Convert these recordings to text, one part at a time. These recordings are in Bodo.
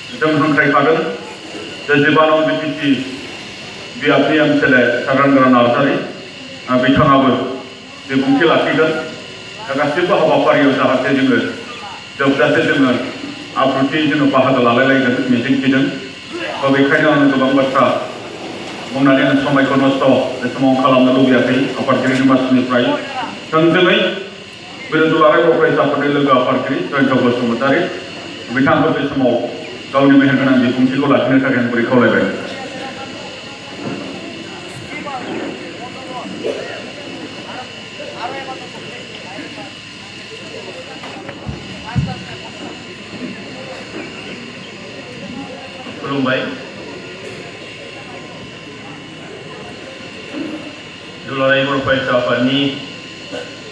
जों हांख्रायखादों जे 15 बिटिसि बियाबनि एमएलए साग्रांगोरा नार्जारी बिथाङाबो बिबुंथि लाखिगोन। गासैबो हाबाफारियाव जाहाथे जोङो जोबजासे जोङो आब्रुथि जोङो बाहागो लालायलायगोन मिजिंथिदों। बेखायनो आं गोबां बाथ्रा बुंनानै आं समायखौ नस्थ' बे समाव खालामनो लुबैयाखै। आफादगिरि मासिनिफ्राय थोंजोङै बे दुलाराय बर' फरायसा आफादनि लोगो आफादगिरि जयन्त बसुमतारी बिथांखौ बे समाव गावनि मेहेरगोनां बिबुंथिखौ लाखिनो थाखाय आं गुरै खावलायबाय। खुलुमबाय। दुलाराय बर' फरायसा आफादनि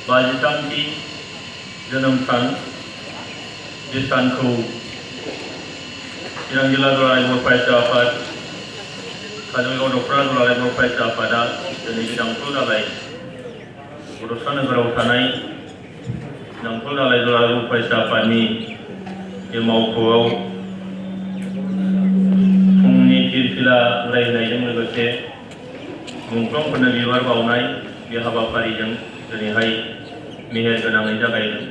53थि जोनोम सान बे सानखौ चिरां जिल्ला दुलाराय बर' फरायसा आफाद काजलगांव दख'रा दुलाराय बर' फरायसा आफादा दिनै दांथल दालाय बड'सा नोगोराव थानाय दांथल दालाय दुलाराय बर' फरायसा आफादनि बे मावख'आव फुंनि फिरफिला उरायहोनायजों लोगोसे मुंख्लंफोरनो बिबार बावनाय बे हाबाफारिजों दिनैहाय मेहेर गोनाङै जागायदों।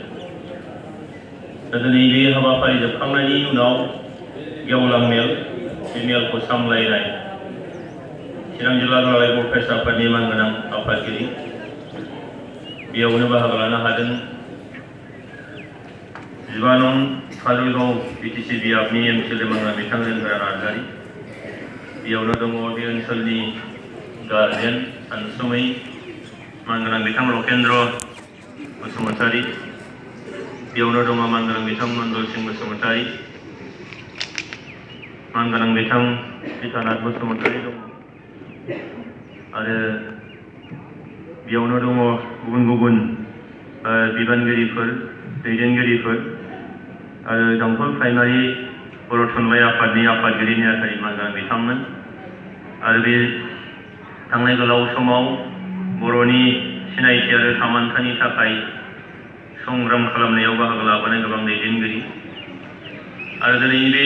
दिनै बे हाबाफारि जोबखांनायनि उनाव गेवलां मेल बे मेलखौ सामलायनाय चिरां जिल्ला दुलाराय बर' फरायसा आफादनि मानगोनां आफादगिरि बेयावनो बाहागो लानो हादों 12 नं काजलगांव बिटिसि बियाबनि एमएलए मानगोनां बिथां जोंगोरा नार्जारी बेयावनो दङ बे ओनसोलनि गार्जेन सानसुमै मानगोनां बिथां लकेन्द्र बसुमतारी बेयावनो दङ मानगोनां बिथां मण्डल सिंह बसुमतारी मानगोनां बिथां सीतानाथ बसुमतारी दङ आरो बेयावनो दङ गुबुन गुबुन बिबानगिरिफोर दैदेनगिरिफोर आरो दांथल प्राइमारि बर' थुनलाइ आफादनि आफादगिरि नेहाथारि मानगोनां बिथांमोन आरो बे थांनाय गोलाव समाव बर'नि सिनायथि आरो थामोन्थानि थाखाय संग्राम खालामनायाव बाहागो लाबोनाय गोबां दैदेनगिरि आरो दिनै बे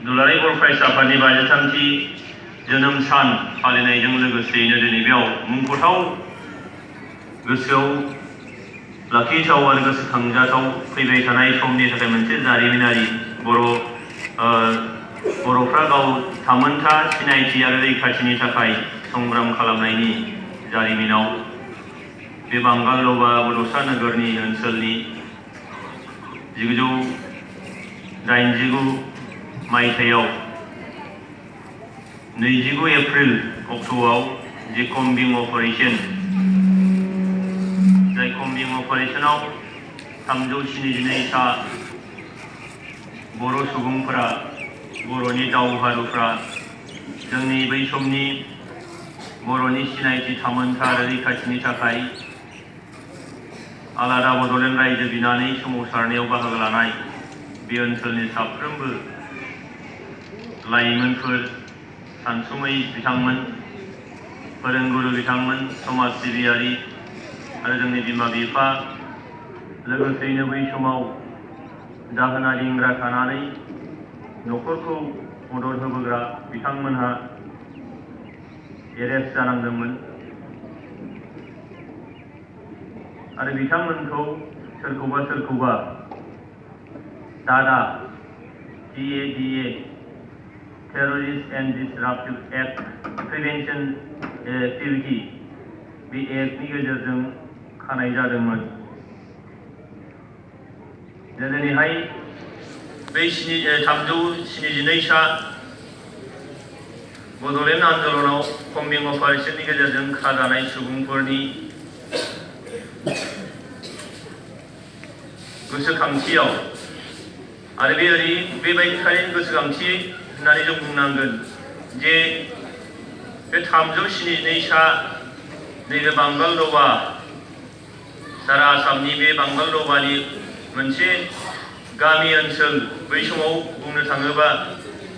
दुलाराय बर' फरायसा आफादनि 53थि जोनोम सान फालिनायजों लोगोसेयैनो दिनै बेयाव मुंख'थाव गोसोआव लाखिथाव आरो गोसोखांजाथाव फैबाय थानाय समनि थाखाय मोनसे जारिमिनारि बर'फ्रा गाव थामोन्था सिनायथि आरो रैखाथिनि थाखाय संग्राम खालामनायनि जारिमिनाव बे बांगाल लबा बड'सा नोगोरनि ओनसोलनि 1989 मायथाइयाव 29 एप्रिल अक्ट'आव जे कम्बिं अपारेशन जाय कम्बिं अपारेशनाव 372 बर' सुबुंफोरा बर'नि दावहारुफ्रा जोंनि बै समनि बर'नि सिनायथि थामोन्था आरो रैखाथिनि थाखाय आलादा बड'लेण्ड रायजो बिनानै सोमावसारनायाव बाहागो लानाय बे ओनसोलनि साफ्रोमबो लाइमोनफोर सानसुमै बिथांमोन फोरोंगुरु बिथांमोन समाज सिबियारि आरो जोंनि बिमा बिफा लोगोसेयैनो बै समाव दाहोना दिंग्रा थानानै न'खरखौ मदद होबोग्रा बिथांमोनहा एरेस्ट जानांदोंमोन आरो बिथांमोनखौ सोरखौबा दादा TADA terrorist and disruptive act prevention activity बे एक्टनि गेजेरजों खानाय जादोंमोन। दिनैहाय बै 372 बड'लेण्ड आन्दलनाव कम्बिं अपारेशननि गेजेरजों खाजानाय सुबुंफोरनि गोसोखांथियाव आरो बेबायदिखायनो गोसोखांथि होननानै जों बुंनांगोन जे बे 372 नैबे बांगाल लबा सारा आसामनि बे बांगाल लबानि मोनसे गामि ओनसोल बै समाव बुंनो थाङोबा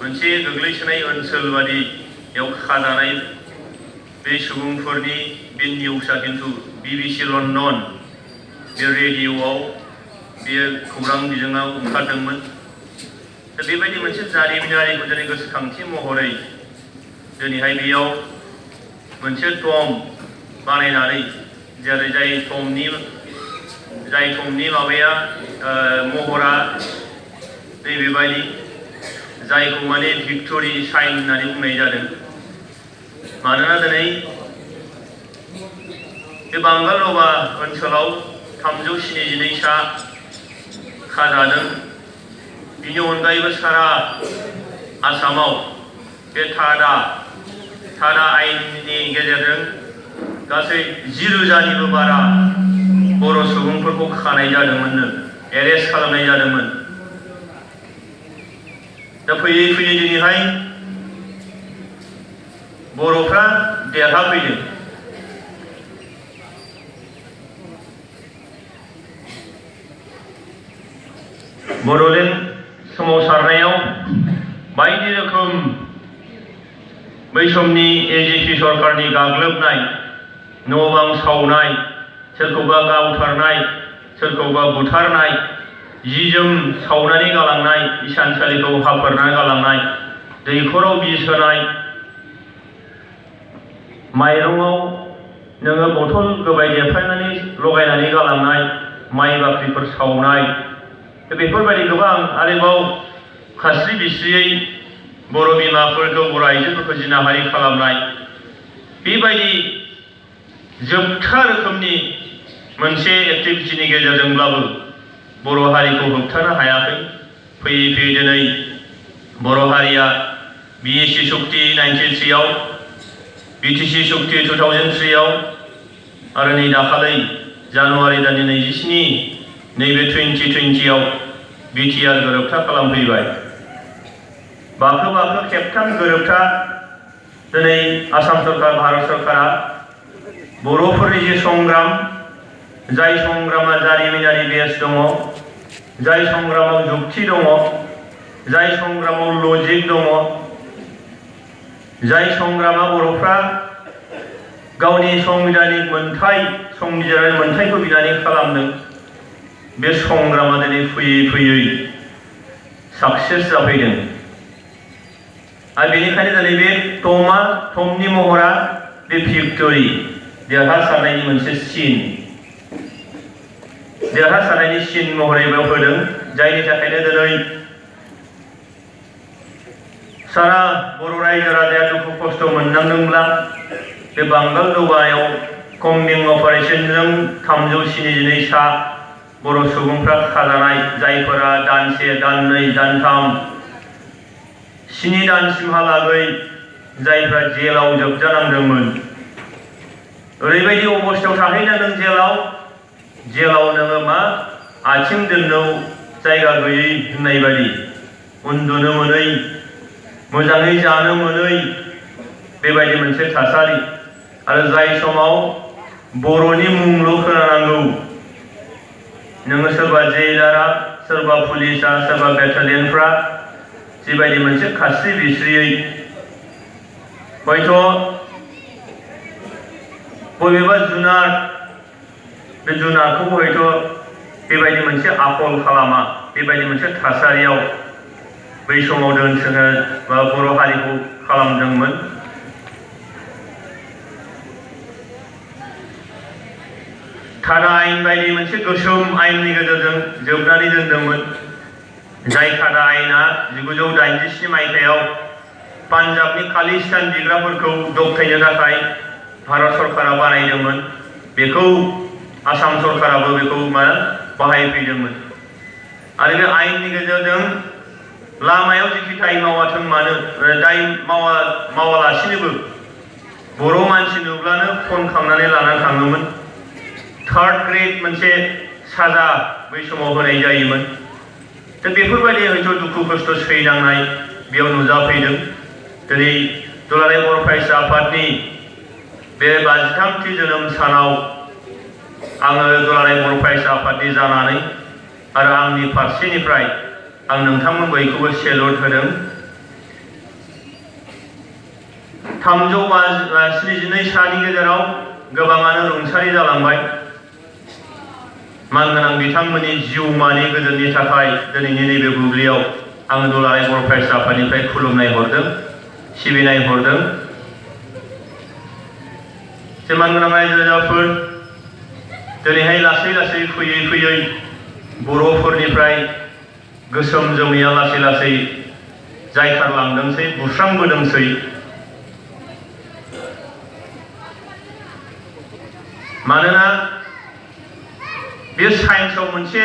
मोनसे गोग्लैसोनाय ओनसोल बादियाव खाजानाय बे सुबुंफोरनि बे निउसआ खिन्थु BBC लण्डन बे रेडिअ'आव बे खौरां बिजोङाव ओंखारदोंमोन दा बेबायदि मोनसे जारिमिनारिखौ दिनै गोसोखांथि महरै दिनैहाय बेयाव मोनसे टम बानायनानै जेरै जाय टमनि माबाया महरा नैबेबायदि जायखौ माने भिक्टरि साइन होननानै बुंनाय जादों। मानोना दिनै बे बांगाल रबा ओनसोलाव 372सा खाजादों। बिनि अनगायैबो सारा आसामाव बे थादा आयेननि गेजेरजों गासै 10,000निबो बारा बर' सुबुंफोरखौ खानाय जादोंमोननो, एरेस्ट खालामनाय जादोंमोन। दा फैयै फैयै दिनैहाय बर'फ्रा देरहाफैदों। बड'लेण्ड सोमावसारनायाव बायदि रोखोम बै समनि एजिपि सरकारनि गाग्लोबनाय, न' बां सावनाय, सोरखौबा गावथारनाय, सोरखौबा बुथारनाय, जि जोम सावनानै गालांनाय, इसानसालिखौ हाफोरनानै गालांनाय, दैखराव बिस होनाय, माइरंआव नोङो बथल गोबाय देफायनानै लगायनानै गालांनाय, माइ बाख्रिफोर सावनाय, बेफोरबायदि गोबां आरोबाव खास्रि बिस्रियै बर' बिमाफोरखौ, बर' आइजोफोरखौ जिनाहारि खालामनाय, बेबायदि जोबथा रोखोमनि मोनसे एक्टिभिटिनि गेजेरजोंब्लाबो बर' हारिखौ होबथानो हायाखै। फैयै फैयै दिनै बर' हारिया BSc सुक्ति 93आव, BTC सुक्ति 2003आव आरो नै दाखालै जानुवारि दाननि 27 नैबे 2020आव BTR गोरोबथा खालामफैबाय। बाखो खेबथाम गोरोबथा दिनै आसाम सरकार, भारत सरकारा बर'फोरनि जे संग्राम, जाय संग्रामा जारिमिनारि बेस दङ, जाय संग्रामाव जुक्ति दङ, जाय संग्रामाव लजिक दङ, जाय संग्रामा बर'फ्रा गावनि संबिधानिक मोन्थायखौ बिनानै खालामदों, बे संग्रामा दिनै फैयै फैयै साक्सेस जाफैदों। आरो बेनिखायनो दिनै बे टमनि महरा बे भिक्टरि, देरहासारनायनि मोनसे सिन, देरहासारनायनि सिन महरै बेयाव होदों। जायनि थाखायनो दिनै सारा बर' रायजो राजाया दुखु खस्थ' मोननांदोंब्ला बे बांगाल दौबायाव कम्बिं अपारेशनजों 372सा बर' सुबुंफ्रा खाजानाय, जायफोरा दानसे, दाननै, दानथाम, 7 दानसिमहालागै जायफ्रा जेलाव जोबजानांदोंमोन। ओरैबायदि अबस्थायाव थाहैनांदों जेलाव नोङो मा आथिं दोननो जायगा गैयै होननाय बायदि, उन्दुनो मोनै, मोजाङै जानो मोनै, बेबायदि मोनसे थासारि। आरो जाय समाव बर'नि मुंल' खोनानांगौ, नोङो सोरबा जेइलारा, सोरबा पुलिसा, सोरबा बेटालियनफ्रा जिबायदि मोनसे खास्रि बिस्रियै हयथ' बबेबा जुनार, बे जुनारखौ हयथ' बेबायदि मोनसे आखल खालामा, बेबायदि मोनसे थासारियाव बै समाव दोनसोनो बा बर' हारिखौ खालामदोंमोन। थादा आयेन बायदि मोनसे गोसोम आयेननि गेजेरजों जोबनानै दोनदोंमोन। जाय थादा आयेना 1987 मायथाइयाव पान्जाबनि खालिस्तान बिग्राफोरखौ दबथायनो थाखाय भारत सरकारा बानायदोंमोन। बेखौ आसाम सरकाराबो बेखौ बाहायफैदोंमोन। आरो बे आयेननि गेजेरजों लामायाव जेखि दाय मावाथों मानो, दाय मावालासिनोबो बर' मानसि नुब्लानो फन खालामनानै लानानै थाङोमोन। 3rd ग्रेड मोनसे साजा बै समाव होनाय जायोमोन। दा बेफोरबायदि हयथ' दुखु खस्थ' सैनांनाय बेयाव नुजाफैदों। दिनै दुलाराय बर' फरायसा आफादनि बे 53थि जोनोम सानाव आङो दुलाराय बर' फरायसा आफादनि जानानै आरो आंनि फारसेनिफ्राय आं नोंथांमोन बयखौबो सेलुट होदों। 372 सानि गेजेराव गोबाङानो रुंसारि जालांबाय। मानगोनां बिथांमोननि जिउमानि गोजोननि थाखाय दिनैनि नैबे बुब्लियाव आङो दुलाराय बर' फरायसा आफादनिफ्राय खुलुमनाय हरदों, सिबिनाय हरदों। जे मानगोनां रायजो राजाफोर, दिनैहाय लासै लासै फैयै फैयै बर'फोरनिफ्राय गोसोम जोमैया लासै लासै जायखारलांदोंसै, बुस्रांबोदोंसै। मानोना बे साइन्सआव मोनसे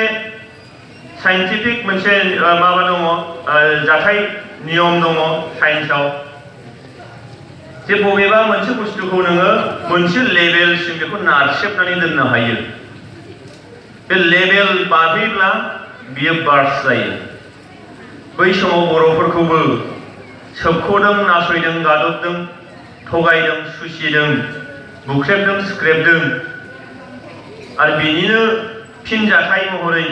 साइन्टिफिक मोनसे माबा दङ, जाथाय नियम दङ साइन्सआव, जे बबेबा मोनसे बुस्थुखौ नोङो मोनसे लेभेलसिम बेखौ नारसेबनानै दोननो हायो। बे लेभेल बारहैब्ला बियो बार्स्ट जायो। बै समाव बर'फोरखौबो सोबख'दों, नासयदों, गादबदों, थगायदों, सुसिदों, बुख्रेबदों, सुख्रेबदों। आरो बेनिनो फिनजाथाय महरै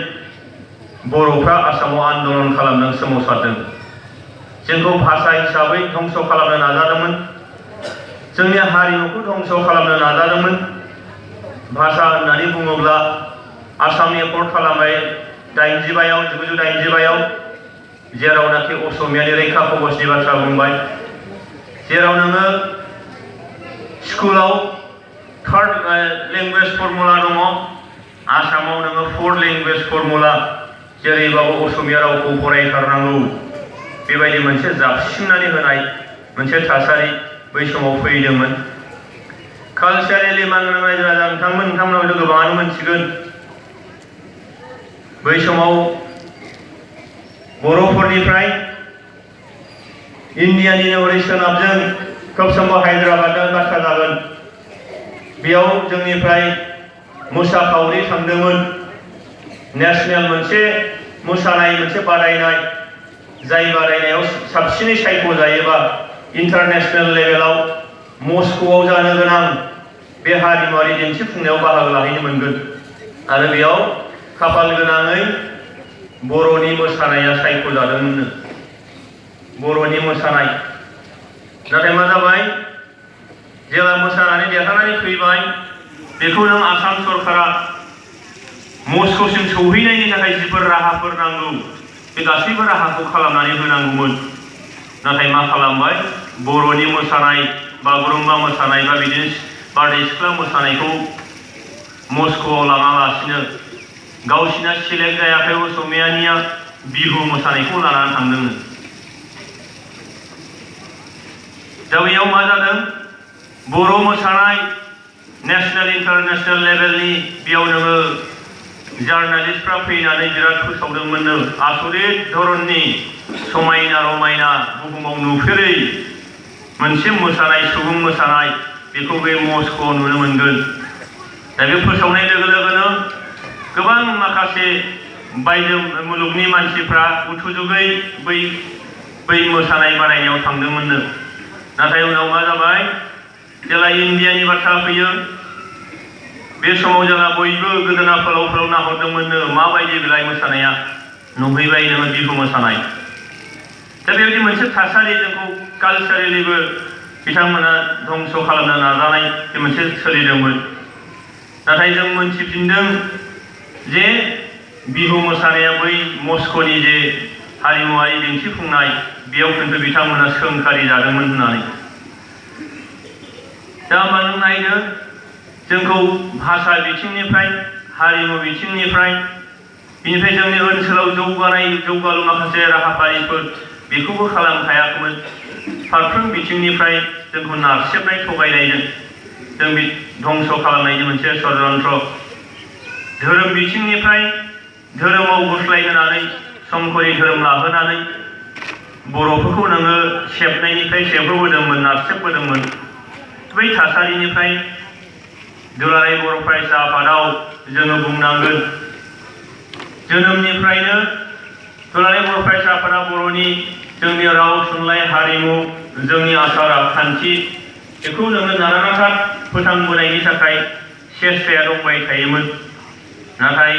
बर'फ्रा आसामाव आन्दलन खालामदों, सोमावसारदों। जोंखौ भाषा हिसाबै धंस खालामनो नाजादोंमोन, जोंनि हारिमुखौ धंस खालामनो नाजादोंमोन। भाषा होननानै बुङोब्ला आसाम एकर्ड खालामबाय 1985आव, जेरावनाखि असमियानि रैखा कवचनि बाथ्रा बुंबाय, जेराव नोङो स्कुलाव 3rd लेंगुवेज फर्मुला दङ, आसामाव नोङो 4th लेंगुवेज फर्मुला, जेरैबाबो असमिया रावखौ फरायथारनांगौ, बेबायदि मोनसे जाबसिननानै होनाय मोनसे थासारि बै समाव फैदोंमोन। कालचारेलि मानगोनां रायजो राजा नोंथांमोनाव गोबाङानो मोनथिगोन, बै समाव बर'फोरनिफ्राय इन्डियानि हरै सोनाबजों खोब समबो हायद्राबादजों बाथ्रा जागोन, बेयाव जोंनिफ्राय मोसाखावरि थांदोंमोन। नेशनेल मोनसे मोसानाय, मोनसे बादायनाय, जाय बादायनायाव साबसिनै सायख'जायोबा इन्टारनेशनेल लेभेलाव मस्क'आव जानो गोनां बे हारिमुआरि दिन्थिफुंनायाव बाहागो लाहैनो मोनगोन। आरो बेयाव खाफाल गोनाङै बर'नि मोसानाया सायख'जादोंमोननो, बर'नि मोसानाय। नाथाय मा जाबाय, जेब्ला मोसानानै देरहानानै फैबाय, बेखौ नों आसाम सरकारा मस्क'सिम सौहैनायनि थाखाय जिफोर राहाफोर नांगौ, बे गासैबो राहाखौ खालामनानै होनांगौमोन। नाथाय मा खालामबाय, बर'नि मोसानाय, बागुरुम्बा मोसानाय बा बिदिनो बारदै सिख्ला मोसानायखौ मस्क'आव लाङालासिनो गावसिना सिलेक्ट जायाखै असमियानिया बिहु मोसानायखौ लानानै थांदोंनो। दा बेयाव मा जादों, बर' मोसानाय नेशनेल इन्टारनेशनेल लेभेलनि, बेयाव नोङो जार्नालिस्टफ्रा फैनानै बिराद फोसावदोंमोननो, आसरित धरननि समायना रमायना बुहुमाव नुफेरै मोनसे मोसानाय, सुबुं मोसानाय, बेखौ बे मस्क'आव नुनो मोनगोन। दा बे फोसावनाय लोगो लोगोनो गोबां माखासे बायजो मुलुगनि मानसिफ्रा उथुजुगै बै मोसानाय बादायनायाव थांदोंमोननो। नाथाय उनाव मा जाबाय, जेला इन्डियानि बाथ्रा फैयो, बे समाव जोंहा बयबो गोदोना फोलाव नाहरदोंमोननो, माबायदि बिलाइ मोसानाया, नुहैबाय नोङो बिहु मोसानाय। दा बेबायदि मोनसे थासारि जोंखौ कालचारेलिबो बिथांमोना धंस खालामनो नाजानाय बे मोनसे सोलिदोंमोन। नाथाय जों मोनथिफिनदों जे बिहु मोसानाया बै मस्क'नि जे हारिमुआरि दिन्थिफुंनाय, बेयाव खिन्थु बिथांमोना सोंखारि जादोंमोन होननानै। दा होमबा नों नायदो, जोंखौ भाषा बिथिंनिफ्राय, हारिमु बिथिंनिफ्राय, बिनिफ्राय जोंनि ओनसोलाव जौगालु माखासे राहाफारिफोर, बेखौबो खालामखायाखैमोन। फारफ्रोम बिथिंनिफ्राय जोंखौ नारसेबनाय, थगायनायजों जों धंस खालामनायनि मोनसे षड्यन्त्र। धोरोम बिथिंनिफ्राय धोरोमाव गुस्लायहोनानै, संकरि धोरोम लाहोनानै बर'फोरखौ नोङो सेबनायनिफ्राय सेबहोबोदोंमोन, नारसेबबोदोंमोन। बै थासारिनिफ्राय दुलाराय बर' फरायसा आफादाव जोङो बुंनांगोन, जोनोमनिफ्रायनो दुलाराय बर' फरायसा आफादा बर'नि जोंनि राव, थुनलाइ, हारिमु, जोंनि आसार खान्थि, बेखौ जोङो नानानाथार फोथांबोनायनि थाखाय सेस्ताया दंबाय थायोमोन। नाथाय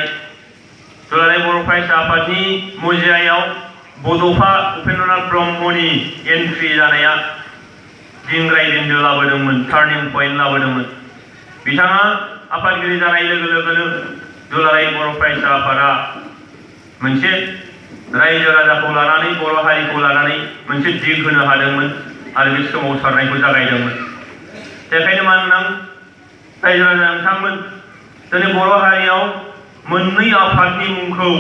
दुलाराय बर' फरायसा आफादनि मुजियायाव बड'फा उपेन्द्रनाथ ब्रह्मनि एन्ट्रि जानाया दिंग्राय बिन्दो लाबोदोंमोन, टार्निं पइन्ट लाबोदोंमोन। बिथाङा आफादगिरि जानाय लोगो लोगोनो दुलाराय बर' फरायसा आफादा मोनसे रायजो राजाखौ लानानै बर' हारिखौ लानानै मोनसे दिग होनो हादोंमोन आरो बे सोमावसारनायखौ जागायदोंमोन। बेखायनो मानोना रायजो राजा नोंथांमोन दिनै बर' हारियाव मोननै आफादनि मुंखौ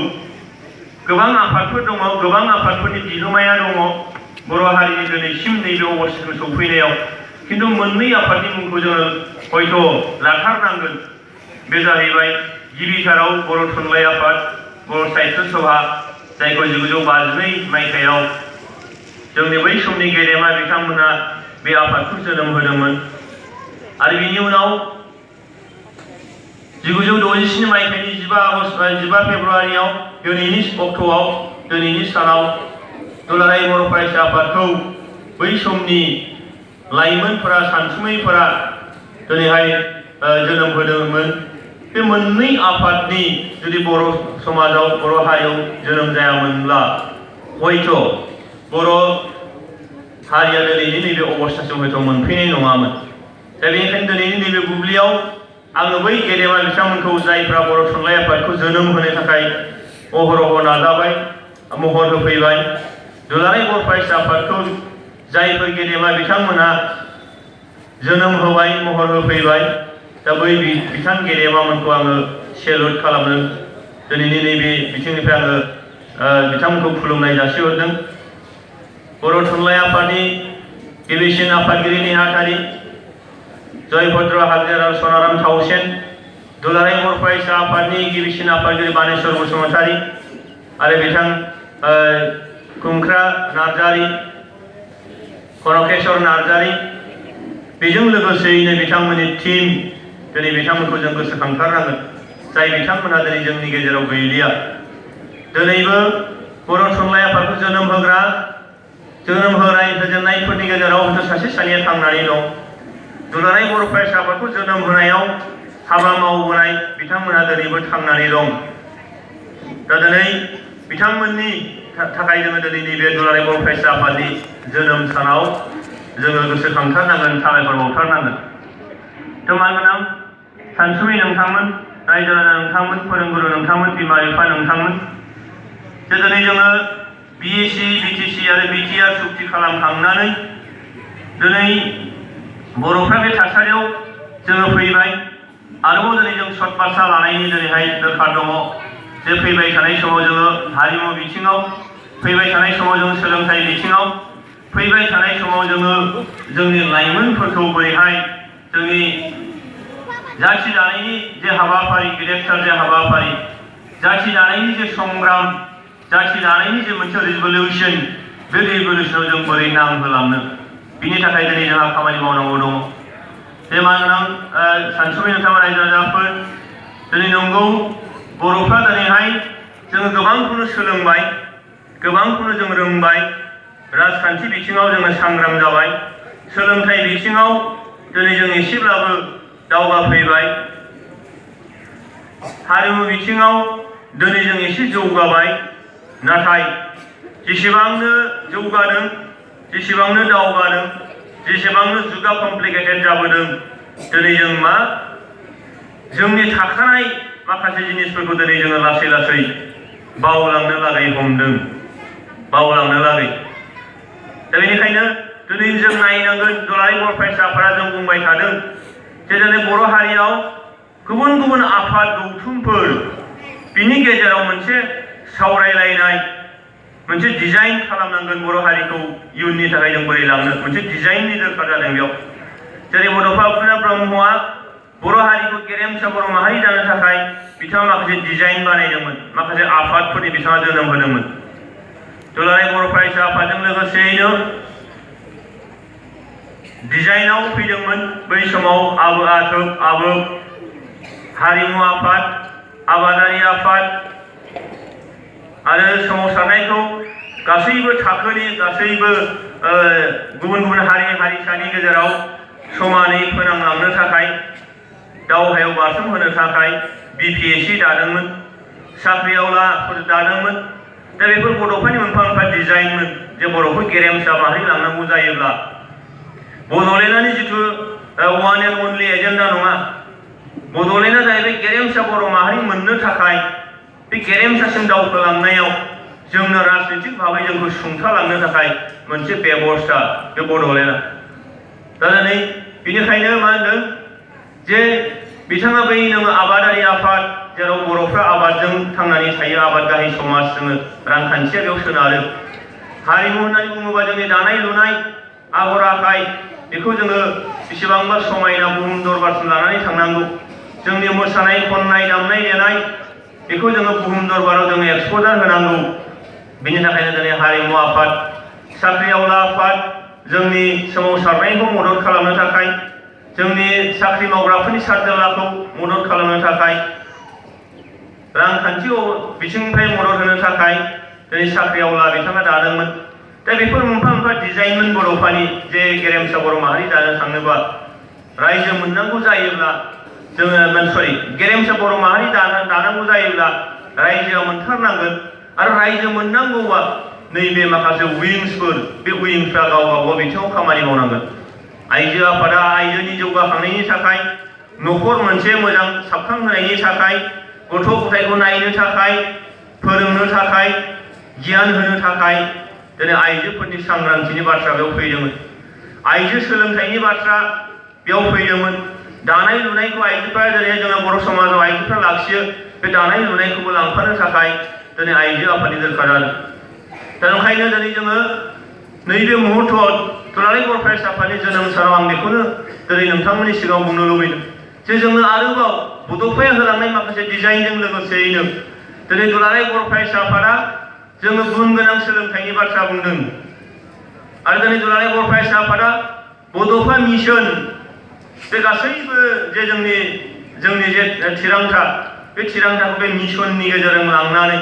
गोबां आफादफोर दङ, गोबां आफादफोरनि बिहोमाया दङ बर' हारिनि दिनैसिम नैबे अबस्थाखौ सौफैनायाव, खिन्थु मोननै आफादनि मुंखौ जोङो हयथ' लाथारनांगोन। बे जाहैबाय गिबिथाराव बर' थुनलाइ आफाद, बर' साहित्य सभा, जायखौ 1952 मायथाइयाव जोंनि बै समनि गेदेमा बिथांमोना बे आफादखौ जोनोम होदोंमोन। आरो बिनि उनाव 1967 मायथाइनि 15 फेब्रुआरियाव दिनैनि अक्ट'आव, दिनैनि सानाव दुलाराय बर' फरायसा आफादखौ बै समनि लाइमोनफोरा, सानसुमैफोरा दिनैहाय जोनोम होदोंमोन। बे मोननै आफादनि जुदि बर' समाजाव, बर' हारियाव जोनोम जायामोनब्ला हयथ' बर' हारिया दिनैनि नैबे अबस्थासिम हयथ' मोनफैनाय नङामोन। दा बेनिखायनो दिनैनि नैबे बुब्लियाव आङो बै गेदेमा बिथांमोनखौ, जायफ्रा बर' थुनलाइ आफादखौ जोनोम होनो थाखाय अहरह नाजाबाय, महर होफैबाय, दुलाराय बर' फरायसा आफादखौ जायफोर गेदेमा बिथांमोना जोनोम होबाय, महर होफैबाय, दा बै बिथां गेदेमामोनखौ आङो सेलुट खालामनो दिनैनि नैबे बिथिंनिफ्राय आङो बिथांमोनखौ खुलुमनाय जासिहरदों। बर' थुनलाइ आफादनि गिबिसिन आफादगिरि नेहाथारि जयभद्र हागजेरार सनाराम थाउसेन, दुलाराय बर' फरायसा आफादनि गिबिसिन आफादगिरि बानेश्वर बसुमतारी आरो बिथां खुंख्रा नार्जारी, कनकेश्वर नार्जारी, बेजों लोगोसेयैनो बिथांमोननि टीम, दिनै बिथांमोनखौ जों गोसोखांथारनांगोन, जाय बिथांमोना दिनै जोंनि गेजेराव गैलिया। दिनैबो बर' थुनलाइ आफादखौ जोनोम होजेननायफोरनि गेजेराव हयथ' सासे सानैया थांनानै दं। दुलाराय बर' फरायसा आफादखौ जोनोम होनायाव हाबा मावबोनाय बिथांमोना दिनैबो थांनानै दं। दा दिनै बिथांमोननि थाखाय जोङो दिनै नैबे दुलाराय बर' फरायसा आफादनि जोनोम सानाव जोङो गोसोखांथारनांगोन, साबायखर बावथारनांगोन। थ' मानोना सानसुमै नोंथांमोन, रायजो राजा नोंथांमोन, फोरोंगुरु नोंथांमोन, बिमा बिफा नोंथांमोन, जे दिनै जोङो BSc, BTC आरो BTR सुक्ति खालामखांनानै दिनै बर'फ्रा बे थासारियाव जोङो फैबाय। आरोबाव दिनै जों सतबासा लानायनि दिनैहाय दरखार दङ, जे फैबाय थानाय समाव जोङो हारिमु बिथिङाव, फैबाय थानाय समाव जों सोलोंथाइ बिथिङाव, फैबाय थानाय समाव जोङो जोंनि लाइमोनफोरखौ बोरैहाय जोंनि जाथि दानायनि जे हाबाफारि, गेदेरथार जे हाबाफारि, जाथि दानायनि जे संग्राम, जाथि दानायनि जे मोनसे रिभलिउसन, बे रिभलिउसनाव जों बोरै नांहोलांनो, बिनि थाखाय दिनै जोंहा खामानि मावनांगौ दङ। बे मानोना सानसुमै नोंथांमोन रायजो राजाफोर, दिनै नंगौ बर'फ्रा दिनैहाय जोङो गोबांखौनो सोलोंबाय, गोबांखौनो जों रोंबाय, राजखान्थि बिथिङाव जोङो सांग्रां जाबाय, सोलोंथाइ बिथिङाव दिनै जों एसेब्लाबो दावगाफैबाय, हारिमु बिथिङाव दिनै जों एसे जौगाबाय। नाथाय जेसेबांनो जौगादों, जेसेबांनो दावगादों, जेसेबांनो जुगा कमप्लिकेटेड जाबोदों, दिनै जों मा जोंनि थाखानाय माखासे जिनिसफोरखौ दिनै जोङो लासै लासै बावलांनो लागै हमदों, बावलांनो लागै। दा बेनिखायनो दिनै जों नायनांगोन, दुलाराय बर' फरायसा आफादा जों बुंबाय थादों जे दिनै बर' हारियाव गुबुन गुबुन आफाद गौथुमफोर, बिनि गेजेराव मोनसे सावरायलायनाय, मोनसे डिजाइन खालामनांगोन बर' हारिखौ इयुननि थाखाय जों बोरै लांनो, मोनसे डिजाइननि दरकार जादों बेयाव। जेरै बड'फा उपेन्द्र ब्रह्मआ बर' हारिखौ गेरेमसा बर' माहारि जानो थाखाय बिथाङा माखासे डिजाइन बानायदोंमोन, माखासे आफादफोरनि बिथाङा जोनोम होदोंमोन। दुलाराय बर' फरायसा आफादजों लोगोसेयैनो डिजाइनाव फैदोंमोन बै समाव आबो हारिमु आफाद, आबादारि आफाद आरो सोमावसारनायखौ गासैबो थाखोनि, गासैबो गुबुन गुबुन हारि हारिसानि गेजेराव समानै फोनांलांनो थाखाय, दावहायाव बारसोमहोनो थाखाय BPSC दादोंमोन, साख्रिआवलाफोर दादोंमोन। दा बेफोर बड'फानि मोनफा मोनफा डिजाइनमोन, जे बर'खौ गेरेमसा माहारि लांनांगौ जायोब्ला बड'लेण्डआनो जिथु वान एन्ड अनलि एजेन्डा नङा। बड'लेण्डआ जाहैबाय गेरेमसा बर' माहारि मोननो थाखाय, बे गेरेमसासिम दावखोलांनायाव जोंनो राजनितिक भाबै जोंखौ सुंथालांनो थाखाय मोनसे बेबस्था बे बड'लेण्डआ दा दिनै बेनिखायनो मा होनदों जे बिथाङा बै नोङो आबादारि आफाद जेराव बर'फ्रा आबादजों थांनानै थायो आबाद गाहाय समाज जोङो रांखान्थिया बेयाव सोनारो हारिमु होननानै बुङोबा जोंनि दानाय लुनाय आगर आखाइ बेखौ जोङो बेसेबांबा समायना बुहुम दरबारसिम लानानै थांनांगौ जोंनि मोसानाय खननाय दामनाय देनाय बेखौ जोङो बुहुम दरबाराव जोङो एक्सप'जार होनांगौ बेनि थाखायनो दिनै हारिमु आफाद साख्रिआवला आफाद जोंनि सोमावसारनायखौ मदद खालामनो थाखाय जोंनि साख्रि मावग्राफोरनि सार्जालाखौ मदद खालामनो थाखाय रांखान्थि बिथिंनिफ्राय मदद होनो थाखाय दिनै साख्रिआवला बिथाङा दादोंमोन दा बेफोर मोनफा मोनफा डिजाइनमोन बड'फानि जे गेरेमसा बर' माहारि दानो थाङोबा रायजो मोननांगौ जायोब्ला जोङो गेरेमसा बर' माहारि दानांगौ जायोब्ला रायजोआ मोनथारनांगोन आरो रायजो मोननांगौबा नैबे माखासे उइंसफोर बे उइंसफ्रा गाव गावबा बिथिङाव खामानि मावनांगोन आइजो आफादा आइजोनि जौगाखांनायनि थाखाय न'खर मोनसे मोजां साबखांहोनायनि थाखाय गथ' गथायखौ नायनो थाखाय फोरोंनो थाखाय गियान होनो थाखाय दिनै आइजोफोरनि सांग्रांथिनि बाथ्रा बेयाव फैदोंमोन आइजो सोलोंथाइनि बाथ्रा बेयाव फैदोंमोन दानाय लुनायखौ आइजोफ्रा दिनै जोङो बर' समाजाव आइजोफ्रा लाखियो बे दानाय लुनायखौबो लांफानो थाखाय दिनै आइजो आफादनि दरखार जादों दा ओंखायनो दिनै जोङो नैबे मुहूर्तआव दुलाराय बर' फरायसा आफादनि जोनोम सानाव आं बेखौनो दिनै नोंथांमोननि सिगाङाव बुंनो लुबैदों जे जोंनो आरोबाव बड'फाया होलांनाय माखासे डिजाइनजों लोगोसेयैनो दिनै दुलाराय बर' फरायसा आफादा जोङो गुन गोनां सोलोंथाइनि बाथ्रा बुंदों आरो दिनै दुलाराय बर' फरायसा आफादा बड'फा मिशन बे गासैबो जे जोंनि जे थिरांथा बे थिरांथाखौ बे मिशननि गेजेरजों लांनानै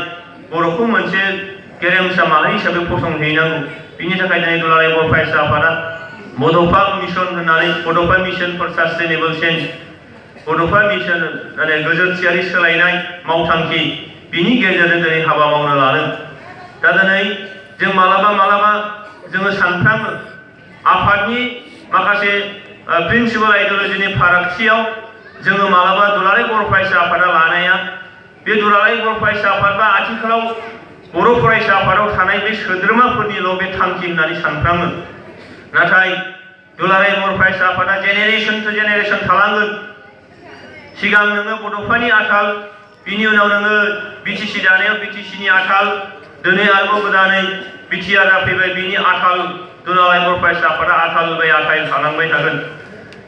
बर'खौ मोनसे गेरेमसा माहारि हिसाबै फसंहैनांगौ बिनि थाखाय दिनै दुलाराय बर' फरायसा आफादा बड'फा मिशन होननानै बड'फा मिशन फर सास्टेनेबल चेन्ज बड'फा मिशन माने गोजोनथियारि सोलायनाय मावथांखि बिनि गेजेरजों दिनै हाबा मावनो लादों दा दिनै जों मालाबा जोङो सानफ्रामो आफादनि माखासे प्रिन्सिपाल आइडिय'लजिनि फारागथियाव जोङो मालाबा दुलाराय बर' फरायसा आफादा लानाया बे दुलाराय बर' फरायसा आफाद बा आथिखालाव बर' फरायसा आफादाव थानाय बे सोद्रोमाफोरनिल' बे थांखि होननानै सानफ्राङो नाथाय दुलाराय बर' फरायसा आफादा जेनेरेसन टु जेनेरेसन थालांगोन सिगां नोङो बड'फानि आथाल बिनि उनाव नोङो बिटिसि दानायाव बिटिसिनि आथाल दिनै आरोबाव गोदानै बिटिआर जाफैबाय बिनि आथाल दुलाराय बर' फरायसा आफादा आथाल बाय आथाल थालांबाय थागोन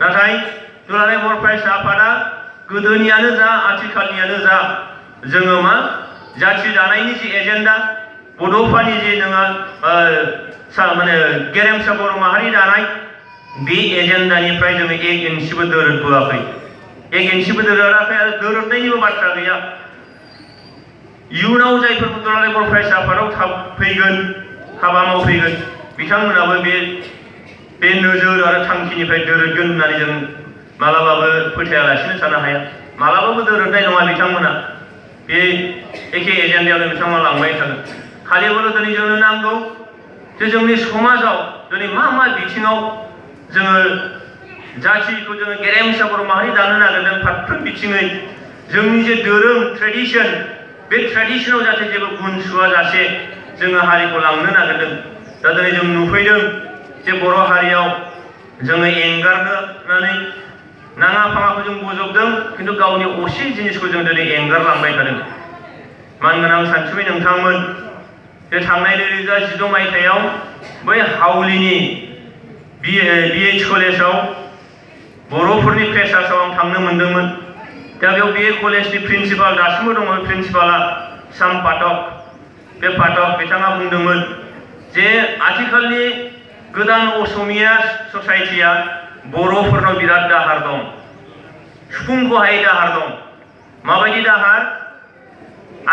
नाथाय दुलाराय बर' फरायसा आफादा गोदोनियानो जा आथिखालनियानो जा जोङो मा जाथि दानायनि जि एजेन्डा बड'फानि जे नोङो माने गेरेमसा बर' माहारि दानाय बे एजेन्डानिफ्राय जोङो 1 इन्सिबो दोरोदबोआखै 1 इन्सिबो दोरोदाखै आरो दोरोदनायनिबो बाथ्रा गैया इयुनाव जायफोर दुलाराय बर' फरायसा आफादाव फैगोन हाबा मावफैगोन बिथांमोनाबो बे नोजोर आरो थांखिनिफ्राय दोरोदगोन होननानै जों मालाबाबो फोथायालासिनो थानो हाया मालाबाबो दोरोदनाय नङा बिथांमोना बे एखे एजेन्डायावनो बिथांमोना लांबाय थागोन खालिबोल' दिनै जोंनो नांगौ जे जोंनि समाजाव दिनै मा बिथिङाव जोङो जाथिखौ जोङो गेरेमसा बर' माहारि दानो नागिरदों फारफ्रोम बिथिङै जोंनि जे दोरों ट्रेडिसन बे ट्रेडिसनाव जाहाथे जेबो गुन सुवा जासे जोङो हारिखौ लांनो नागिरदों दा दिनै जों नुफैदों जे बर' हारियाव जोङो एंगारनानै नाङा फाङाखौ जों बोजबदों खिन्थु गावनि असे जिनिसखौ जों दिनै एंगारलांबाय थादों मानगोनां सानसुमै नोंथांमोन जे थांनाय 2016 मायथाइयाव बै हावलिनि BH कलेजाव बर'फोरनि फ्रेसार्सआव आं थांनो मोन्दोंमोन दा बेयाव बे कलेजनि प्रिन्सिपाल दासिमबो दङ प्रिन्सिपाला साम पाठक बे पाठक बिथाङा बुंदोंमोन जे आथिखालनि गोदान असमिया ससाइटिया बर'फोरनाव बिराद दाहार दं सुफुंखहायै दाहार दं माबायदि दाहार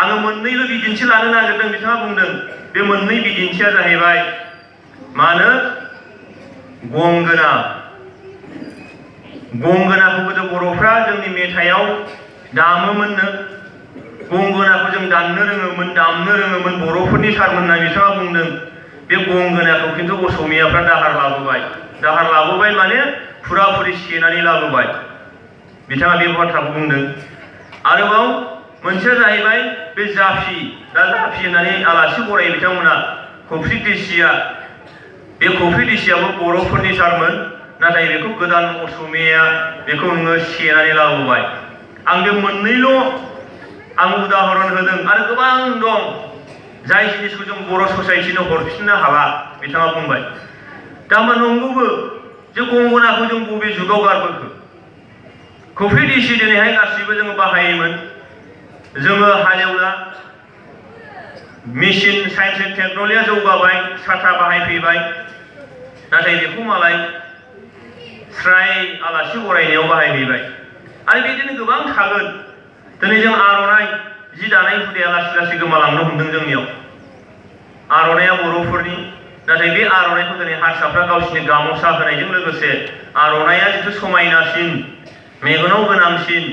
आङो मोननैल' बिदिन्थि लानो नागिरदों बिथाङा बुंदों बे मोननै बिदिन्थिया जाहैबाय मानो गंगोनाखौ गोदो बर'फ्रा जोंनि मेथाइयाव दामोमोननो गंगोनाखौ जों दामनो रोङोमोन बर'फोरनि थारमोन होनना बिथाङा बुंदों बे गंगोनाखौ खिन्थु असमियाफ्रा दाहार लाबोबाय माने फुराफुरि सेनानै लाबोबाय बिथाङा बे बाथ्राखौ बुंदों आरोबाव मोनसेया जाहैबाय बे जाफि होननानै आलासि बरायो बिथांमोना खफ्रि देसिया, बे खफ्रि देसियाबो बर'फोरनिथारमोन, नाथाय बेखौ गोदान असमियाया बेखौ नोङो सेनानै लाबोबाय। आं बे मोननैल' आं उदाहरन होदों आरो गोबां दं जाय जिनिसखौ जों बर' ससाइटिनो हरफिननो हाला बिथाङा बुंबाय। दा मा नंगौबो जे गंगनाखौ जों बबे जुगाव गारबोखो? खफ्रि देसि दिनैहाय गासिबो जोङो बाहायोमोन। जोङो हालेवला मेसिन साइन्स एन्ड टेक्न'लजिया जौगाबाय, साथा बाहायफैबाय, नाथाय बेखौ मालाय स्राय आलासि बरायनायाव बाहायहैबाय। आरो बिदिनो गोबां थागोन। दिनै जों आर'नाइ जि दानाय हुदाया लासै लासै गोमालांनो हमदों जोंनियाव। आर'नाइया बर'फोरनि, नाथाय बे आर'नाइखौ दिनै हारसाफ्रा गावसिनि गामसा होनायजों लोगोसे आर'नाइया जिथु समायनासिन, मेगनाव गोनांसिन,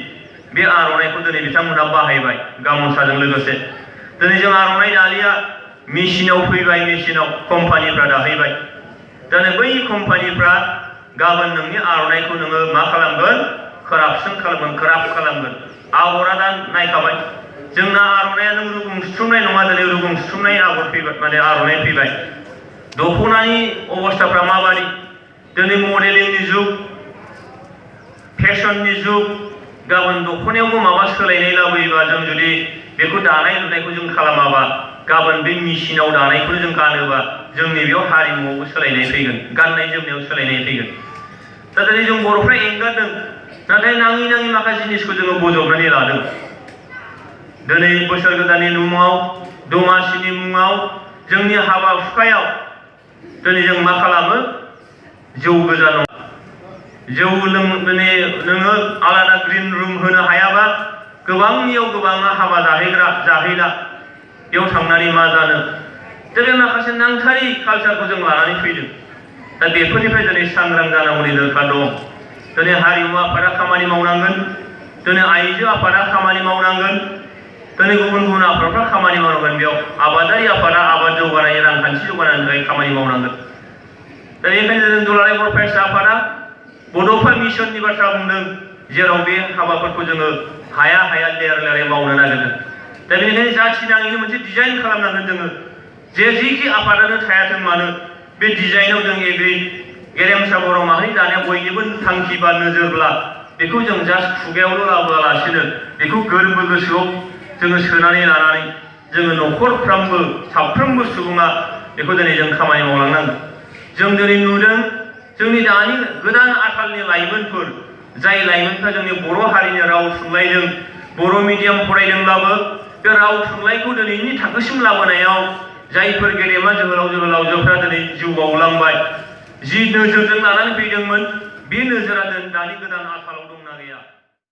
बे आर'नाइखौ दिनै बिथांमोना बाहायबाय गामसाजों लोगोसे। दिनै जों आर'नाइ दालिया मेसिनाव फैबाय, मेसिनाव कम्पानिफ्रा दाहैबाय। दिनै बै कम्पानिफ्रा गाबोन नोंनि आर'नाइखौ नोङो मा खालामगोन? करापसन खालामगोन, कराप्ट खालामगोन। आगरा दा नायखाबाय, जोंना आर'नाइया नों रुगुं सुथुमनाय नङा, दिनै रुगुं सुथुमनाय आगर फैबाय, माने आर'नाइ फैबाय। दख'नानि अबस्थाफ्रा माबादि? दिनै मडेलिंनि जुग, फेशननि जुग। गाबोन दख'नायावबो माबा सोलायनाय लाबोयोबा, जों जुदि बेखौ दानाय लुनायखौ जों खालामाबा, गाबोन बे मेसिनाव दानायखौ जों गानोबा, जोंनि बेयाव हारिमुआवबो सोलायनाय फैगोन, गाननाय जोमनायाव सोलायनाय फैगोन। दा दिनै जों बर'फ्रा एंगारदों, नाथाय नाङि नाङि माखासे जिनिसखौ जोङो बोजबनानै लादों। दिनै बोसोर गोदाननि मुङाव, दमासिनि मुङाव, जोंनि हाबा हुखायाव दिनै जों मा खालामो? जौ गोजा नङा, जौ दिनै नोङो आलादा ग्रिन रुम होनो हायाबा, गोबांनियाव गोबाङा हाबा जाहैला, बेयाव थांनानै मा जानो? दा बे माखासे नांथारि कालचारखौ जों लानानै फैदों। दा बेफोरनिफ्राय दिनै सांग्रां जानांगौनि दरकार दं। दिनै हारिमु आफादा खामानि मावनांगोन, दिनै आइजो आफादा खामानि मावनांगोन, दिनै गुबुन गुबुन आफादफ्रा खामानि मावनांगोन। बेयाव आबादारि आफादा आबाद जौगानाय, रांखान्थि जौगानायनि थाखाय खामानि मावनांगोन। दा बेनिखायनो जों दुलाराय बर' फरायसा आफादा बड'फा मिशननि बाथ्रा बुंदों, जेराव बे हाबाफोरखौ जोङो हाया लेर लेरै मावनो नागिरदों। दा बेनिखायनो जाथि नाङैनो मोनसे डिजाइन खालामनांगोन जोङो, जेखि आफादानो थायाथों मानो, बे डिजाइनाव जों एग्रि। गेरेमसा बर' माहारि दानाया बयनिबो थांखि बा नोजोरब्ला, बेखौ जों जास्ट खुगायावल' लाबोआलासिनो, बेखौ गोरबो गोसोआव जोङो सोनानै लानानै, जोङो न'खरफ्रामबो साफ्रोमबो सुबुङा बेखौ दिनै जों खामानि मावलांनांगोन। जों दिनै नुदों जोंनि दानि गोदान आथालनि लाइमोनफोर, जाय लाइमोनफ्रा जोंनि बर' हारिनि राव थुनलाइजों बर' मिडियाम फरायदोंब्लाबो, बे राव थुनलाइखौ दिनैनि थाखोसिम लाबोनायाव जायफोर गेदेमा जोहोलावजोफ्रा दिनै जिउ बाउलांबाय, जि नोजोरजों लानानै फैदोंमोन, बे नोजोरा दानि गोदान आथालाव दंना गैया?